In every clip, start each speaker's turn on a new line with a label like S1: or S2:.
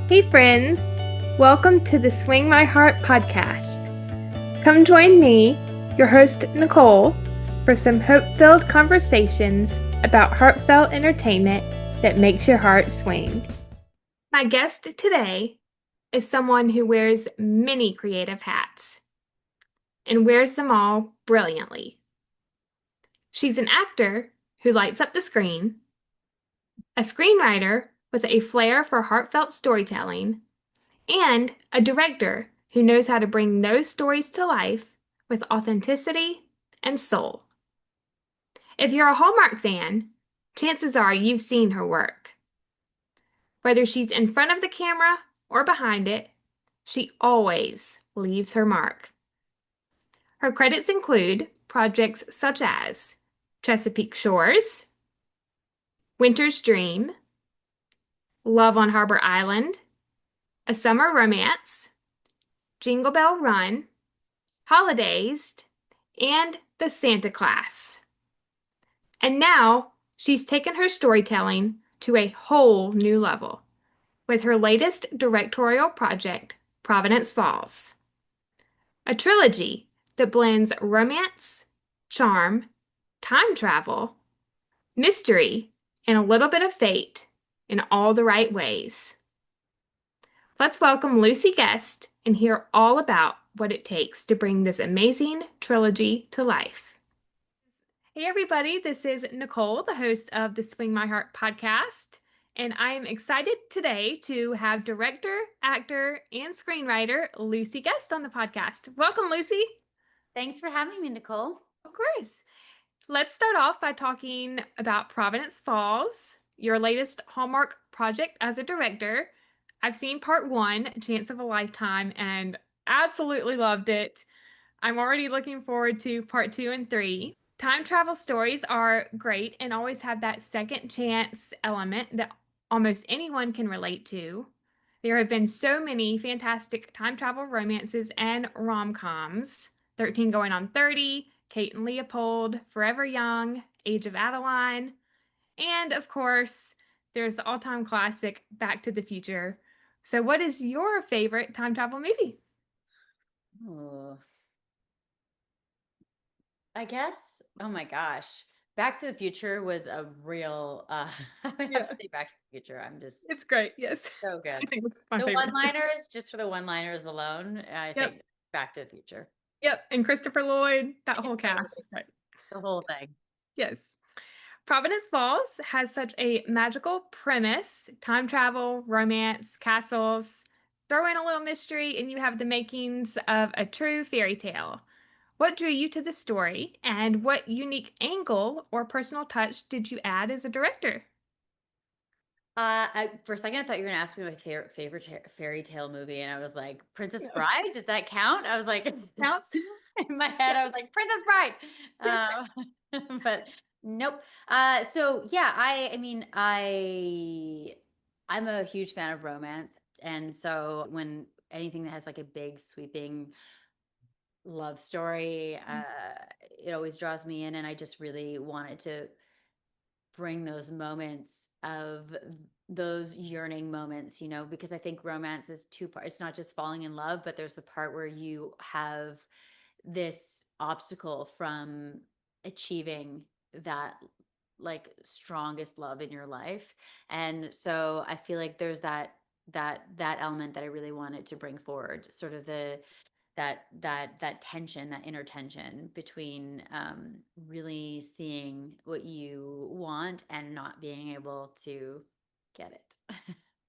S1: Hey, friends! Welcome to the Swing My Heart podcast. Come join me, your host, Nicole, for some hope-filled conversations about heartfelt entertainment that makes your heart swing. My guest today is someone who wears many creative hats and wears them all brilliantly. She's an actor who lights up the screen, a screenwriter with a flair for heartfelt storytelling, and a director who knows how to bring those stories to life with authenticity and soul. If you're a Hallmark fan, chances are you've seen her work. Whether she's in front of the camera or behind it, she always leaves her mark. Her credits include projects such as Chesapeake Shores, Winter's Dream, Love on Harbor Island, A Summer Romance, Jingle Bell Run, Holidays, and The Santa Class. And now she's taken her storytelling to a whole new level with her latest directorial project, Providence Falls, a trilogy that blends romance, charm, time travel, mystery, and a little bit of fate in all the right ways. Let's welcome Lucie Guest and hear all about what it takes to bring this amazing trilogy to life. Hey, everybody, this is Nicole, the host of the Swing My Heart podcast, and I'm excited today to have director, actor, and screenwriter Lucie Guest on the podcast. Welcome, Lucie.
S2: Thanks for having me, Nicole.
S1: Of course. Let's start off by talking about Providence Falls, your latest Hallmark project as a director. I've seen part one, Chance of a Lifetime, and absolutely loved it. I'm already looking forward to part 2 and 3. Time travel stories are great and always have that second chance element that almost anyone can relate to. There have been so many fantastic time travel romances and rom-coms. 13 Going on 30, Kate and Leopold, Forever Young, Age of Adeline, and of course, there's the all-time classic Back to the Future. So what is your favorite time travel movie?
S2: Oh, I guess, oh my gosh. Back to the Future was a real, I would have to
S1: Yeah,
S2: say Back to the Future. I'm just
S1: it's great. Yes.
S2: so good.
S1: I think it's my
S2: The
S1: favorite.
S2: one-liners, just for the one-liners alone, I
S1: Yep.
S2: think Back to the Future.
S1: Yep. And Christopher Lloyd, that
S2: Yeah,
S1: whole cast
S2: totally.
S1: is great.
S2: The whole thing.
S1: Yes. Providence Falls has such a magical premise, time travel, romance, castles. Throw in a little mystery, and you have the makings of a true fairy tale. What drew you to the story, and what unique angle or personal touch did you add as a director?
S2: For a second, I thought you were gonna ask me my favorite fairy tale movie, and I was like, Princess
S1: Yeah.
S2: Bride. Does that count? I was like,
S1: Counts?
S2: in my head, I was like, Princess Bride. But nope. So yeah, I mean, I'm a huge fan of romance, and so when anything that has like a big sweeping love story, it always draws me in, and I just really wanted to bring those moments of those yearning moments, because I think romance is two parts. It's not just falling in love, but there's a part where you have this obstacle from achieving that like strongest love in your life. And so I feel like there's that element that I really wanted to bring forward, sort of that tension, that inner tension between really seeing what you want and not being able to get it.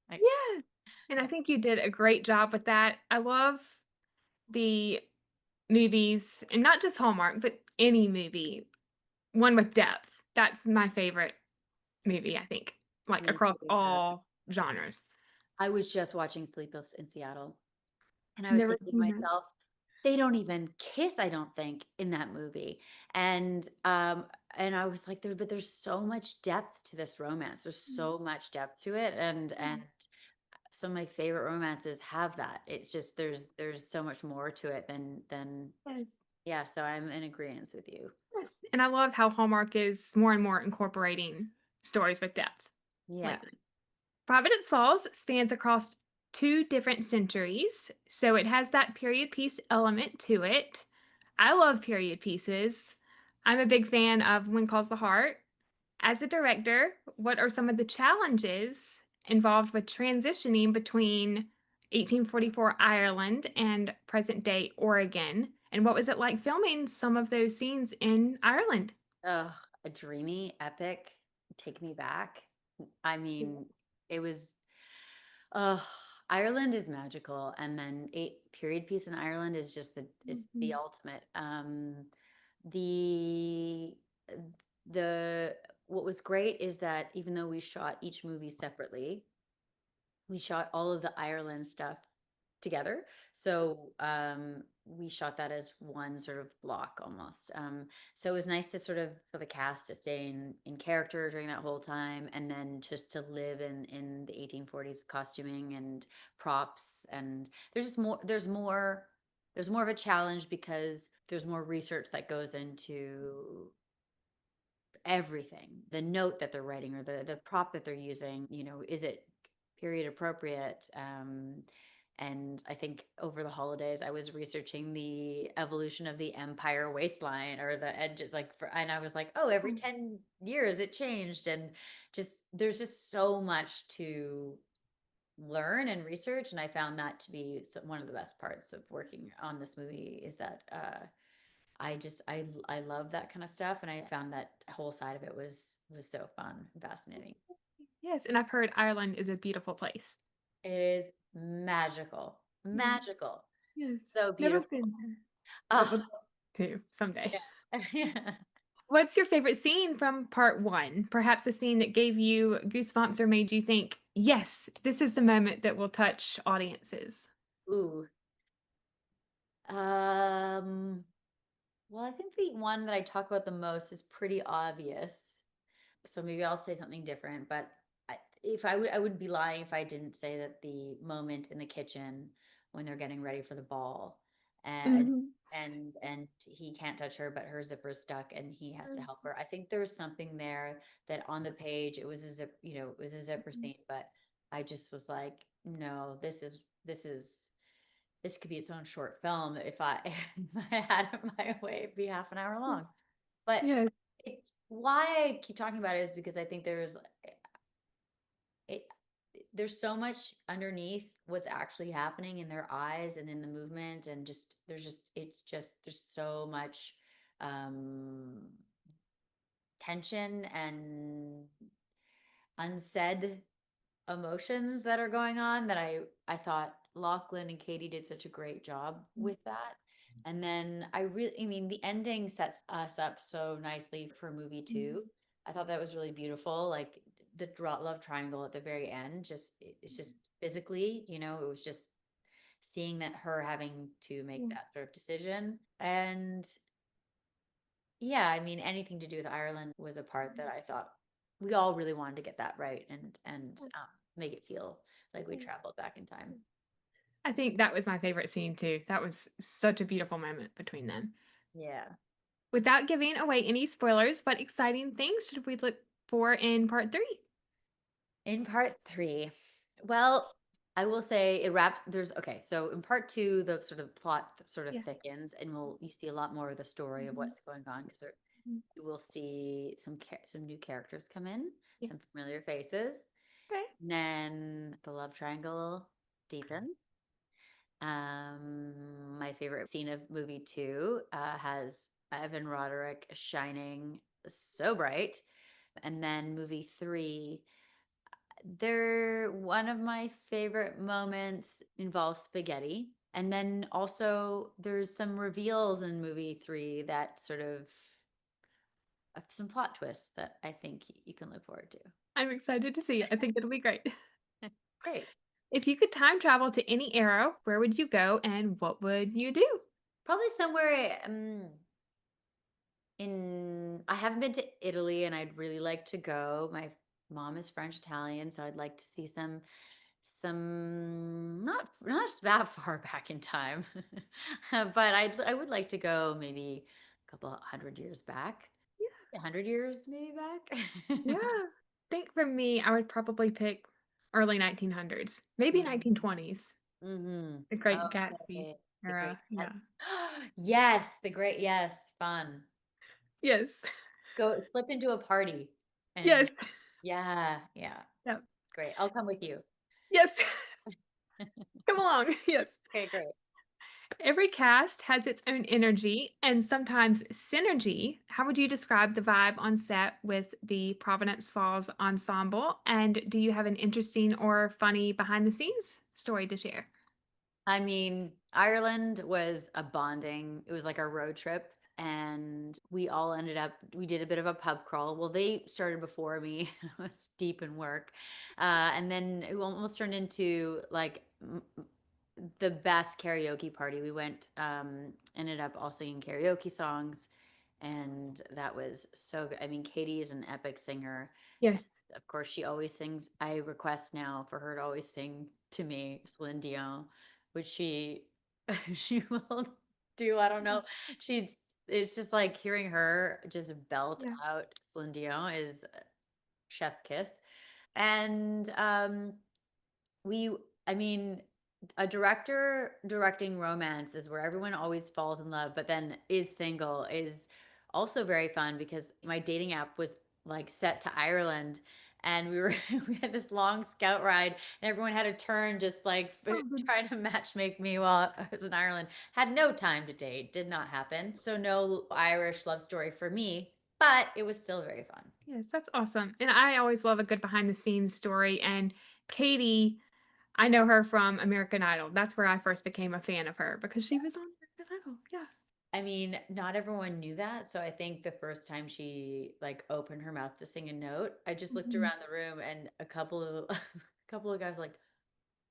S2: Like,
S1: Yeah. And I think you did a great job with that. I love the movies, and not just Hallmark, but any movie, one with depth. That's my favorite movie, I think, like
S2: me
S1: across
S2: too, yeah.
S1: all genres.
S2: I was just watching Sleepless in Seattle, and I was
S1: Never
S2: thinking to
S1: seen that.
S2: myself, they don't even kiss, I don't think, in that movie. And I was like, but there's so much depth to this romance. There's so much depth to it. And some of my favorite romances have that. It's just there's so much more to it than
S1: Yes,
S2: yeah. So I'm in agreement with you.
S1: yes. And I love how Hallmark is more and more incorporating stories with depth
S2: Yeah.
S1: lately. Providence Falls spans across two different centuries, so it has that period piece element to it. I love period pieces. I'm a big fan of When Calls the Heart. As a director, what are some of the challenges involved with transitioning between 1844 Ireland and present day Oregon? And what was it like filming some of those scenes in Ireland?
S2: Ugh, a dreamy, epic, take me back. I mean, it was, ugh, Ireland is magical, and then a period piece in Ireland is just the
S1: Mhm.
S2: ultimate. The the what was great is that even though we shot each movie separately, we shot all of the Ireland stuff together. So we shot that as one sort of block almost. So it was nice to sort of for the cast to stay in character during that whole time, and then just to live in the 1840s costuming and props. And there's more of a challenge because there's more research that goes into everything, the note that they're writing or the prop that they're using, is it period appropriate? And I think over the holidays I was researching the evolution of the empire waistline or the edges, and I was like, oh, every 10 years it changed. And just there's just so much to learn and research, and I found that to be one of the best parts of working on this movie is that I love that kind of stuff, and I found that whole side of it was so fun and fascinating.
S1: Yes, and I've heard Ireland is a beautiful place.
S2: It is magical,
S1: Mm.
S2: magical,
S1: Yes,
S2: so
S1: never
S2: beautiful.
S1: been there, but
S2: Oh,
S1: would love to someday.
S2: yeah. Yeah.
S1: What's your favorite scene from part one? Perhaps a scene that gave you goosebumps or made you think, yes, this is the moment that will touch audiences.
S2: Ooh. Um, well, I think the one that I talk about the most is pretty obvious. So maybe I'll say something different, but I would be lying if I didn't say that the moment in the kitchen when they're getting ready for the ball, and
S1: Mhm.
S2: and he can't touch her, but her zipper is stuck and he has to help her. I think there was something there that on the page it was a it was a zipper
S1: Mhm.
S2: scene, but I just was like, no, this could be its own short film if I if I had it my way, it'd be half an hour long. But
S1: Yes.
S2: why I keep talking about it is because I think it, there's so much underneath what's actually happening in their eyes and in the movement, and there's so much um tension and unsaid emotions that are going on that I thought Lachlan and Katie did such a great job with that. And then I mean, the ending sets us up so nicely for movie two. I thought that was really beautiful. Like the love triangle at the very end, it's just physically, it was just seeing that her having to make that sort of decision. And yeah, I mean, anything to do with Ireland was a part that I thought we all really wanted to get that right and make it feel like we traveled back in time.
S1: I think that was my favorite scene too. That was such a beautiful moment between them.
S2: Yeah.
S1: Without giving away any spoilers, what exciting things should we look for in part three?
S2: In part three, well, I will say it wraps. Okay. So in part two, the sort of plot sort of
S1: Yeah.
S2: thickens, and you see a lot more of the story of
S1: Mhm.
S2: what's going on because
S1: Mhm.
S2: you will see some new characters come in,
S1: Yeah.
S2: some familiar faces.
S1: Okay.
S2: And then the love triangle deepens. My favorite scene of movie two has Evan Roderick shining so bright. And then movie three, one of my favorite moments involves spaghetti. And then also there's some reveals in movie three that sort of some plot twists that I think you can look forward to.
S1: I'm excited to see it. I think it'll be great.
S2: Great.
S1: If you could time travel to any era, where would you go and what would you do?
S2: Probably somewhere I haven't been to Italy and I'd really like to go. My mom is French Italian, so I'd like to see some not that far back in time. But I would like to go maybe a couple 100 years back. 100 years maybe back.
S1: Yeah. I think for me, I would probably pick early 1900s, maybe 1920s.
S2: Mm-hmm.
S1: The Great Gatsby
S2: Okay. The Great
S1: era. Yeah.
S2: Yes, yes, fun.
S1: Yes.
S2: Go slip into a party and
S1: Yes.
S2: yeah.
S1: Yeah.
S2: Great. I'll come with you.
S1: Yes. Come along. Yes.
S2: Okay, great.
S1: Every cast has its own energy and sometimes synergy. How would you describe the vibe on set with the Providence Falls ensemble? And do you have an interesting or funny behind the scenes story to share?
S2: I mean, Ireland was a bonding, it was like a road trip. And we all ended up, we did a bit of a pub crawl. Well, they started before me. I was deep in work. And then it almost turned into like the best karaoke party. We went, ended up all singing karaoke songs. And that was so good. I mean, Katie is an epic singer.
S1: Yes.
S2: Of course, she always sings. I request now for her to always sing to me, Celine Dion, which she she will do. I don't know. She's it's just like hearing her just belt
S1: Yeah.
S2: out Celine Dion is chef's kiss. And we I mean a director directing romance is where everyone always falls in love but then is single is also very fun because my dating app was like set to Ireland and we were we had this long scout ride and everyone had a turn just like
S1: Oh, good.
S2: trying to match make me while I was in Ireland. Had no time to date, did not happen, so no Irish love story for me, but it was still very fun.
S1: Yes, that's awesome. And I always love a good behind the scenes story. And Katie, I know her from American Idol. That's where I first became a fan of her because she was on American Idol. Yeah.
S2: I mean, not everyone knew that. So I think the first time she like opened her mouth to sing a note, I just looked
S1: Mhm.
S2: around the room and a couple of a couple of guys were like,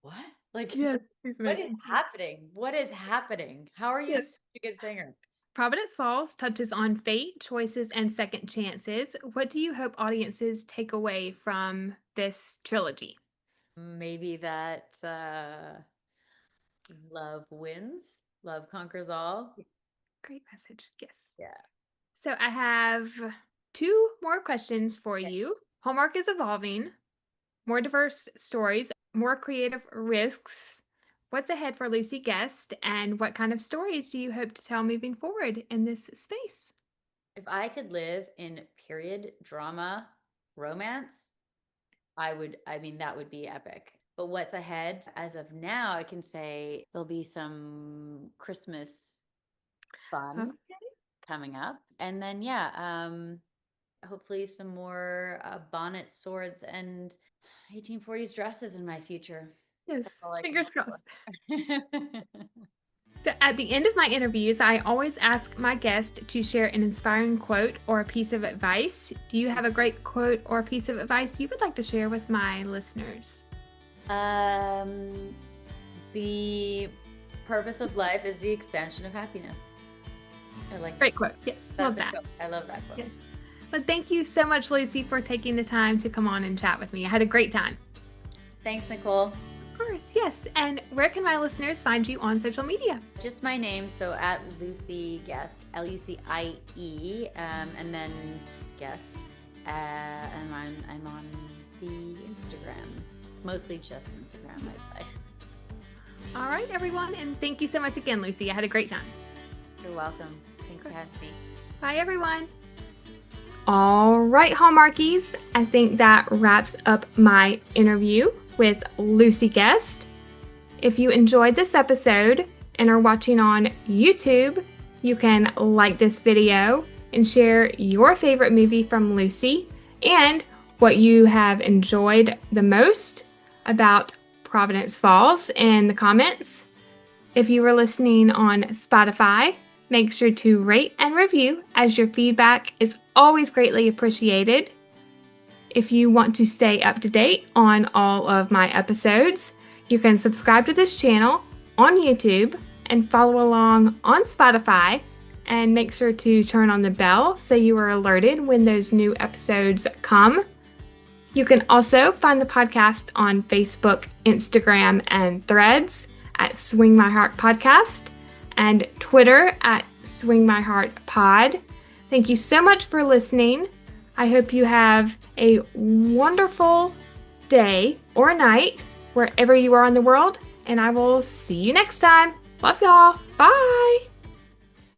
S2: "What? Like
S1: Yes, it's
S2: what is
S1: amazing.
S2: happening? What is happening? How are you
S1: Yes.
S2: such a good singer?"
S1: Providence Falls touches on fate, choices, and second chances. What do you hope audiences take away from this trilogy?
S2: Maybe that love wins, love conquers all.
S1: Yeah, great message. Yes.
S2: Yeah.
S1: So I have two more questions for
S2: Okay.
S1: you. Hallmark is evolving, more diverse stories, more creative risks. What's ahead for Lucie Guest, and what kind of stories do you hope to tell moving forward in this space?
S2: If I could live in period drama romance, I mean, that would be epic. But what's ahead as of now, I can say there'll be some Christmas fun
S1: Okay.
S2: coming up. And then, yeah, hopefully some more bonnets, swords, and 1840s dresses in my future. That's
S1: Yes,
S2: all I can
S1: fingers
S2: hope
S1: crossed.
S2: for.
S1: So at the end of my interviews, I always ask my guest to share an inspiring quote or a piece of advice. Do you have a great quote or a piece of advice you would like to share with my listeners?
S2: um, the purpose of life is the expansion of happiness. I like
S1: Great quote. Yes, love
S2: that's a
S1: that.
S2: quote. I love that quote.
S1: Yes. Well, thank you so much, Lucie, for taking the time to come on and chat with me. I had a great time.
S2: Thanks, Nicole.
S1: Of course, yes. And where can my listeners find you on social media?
S2: Just my name, so at Lucie Guest, Lucie, and then Guest, and I'm on the Instagram, mostly just Instagram, I'd say.
S1: All right, everyone, and thank you so much again, Lucie. I had a great time.
S2: You're welcome. Thanks for having me.
S1: Bye, everyone. All right, Hallmarkies, I think that wraps up my interview with Lucie Guest. If you enjoyed this episode and are watching on YouTube, you can like this video and share your favorite movie from Lucie and what you have enjoyed the most about Providence Falls in the comments. If you are listening on Spotify, make sure to rate and review, as your feedback is always greatly appreciated. If you want to stay up to date on all of my episodes, you can subscribe to this channel on YouTube and follow along on Spotify, and make sure to turn on the bell so you are alerted when those new episodes come. You can also find the podcast on Facebook, Instagram, and Threads at Swing My Heart Podcast, and Twitter at Swing My Heart Pod. Thank you so much for listening. I hope you have a wonderful day, or night, wherever you are in the world, and I will see you next time. Love y'all. Bye.